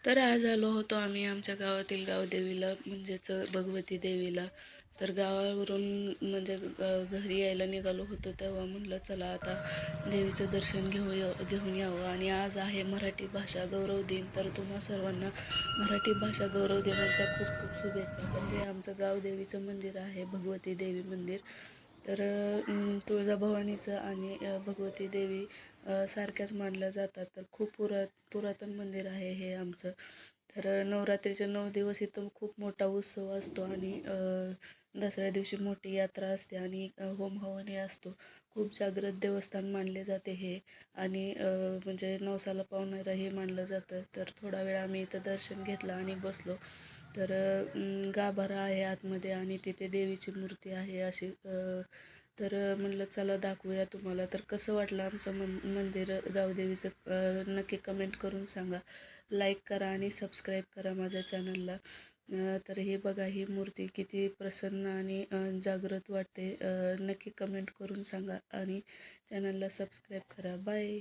तर आज आलो होतो आम्ही आमच्या गावातील गावदेवीला म्हणजेच भगवती देवीला. तर गावावरून म्हणजे घरी यायला निघालो होतो तेव्हा म्हणलं चला आता देवीचं दर्शन घेऊन यावं. आणि आज आहे मराठी भाषा गौरव दिन, तर तुम्हा सर्वांना मराठी भाषा गौरव दिनाच्या खूप खूप शुभेच्छा. तर हे आमचं गावदेवीचं मंदिर आहे, भगवती देवी मंदिर. तर तुळजाभवानीचं आणि भगवती देवी सारख्याच मानल्या जातात. तर खूप पुरातन मंदिर आहे हे आमचं. तर नवरात्रीचे 9 दिवस इथं खूप मोठा उत्सव असतो आणि दसऱ्या दिवशी मोठी यात्रा असते आणि होम हवनही असतो. खूप जागृत देवस्थान मानले जाते हे. आणि म्हणजे नवसाला पावणारं हे मानलं जातं. तर थोडा वेळ आम्ही इथं दर्शन घेतलं आणि बसलो. तर गाभारा आहे आतमध्ये आणि तिथे देवीची मूर्ती आहे अशी. तर म्हणलं चला दाखवूया तुम्हाला. तर कसं वाटलं आमचं मंदिर गावदेवीचं नक्की कमेंट करून सांगा. लाईक करा आणि सबस्क्राईब करा माझ्या चॅनलला. तर हे बघा, ही मूर्ती किती प्रसन्न आणि जागृत वाटते. नक्की कमेंट करून सांगा आणि चॅनलला सबस्क्राईब करा. बाय.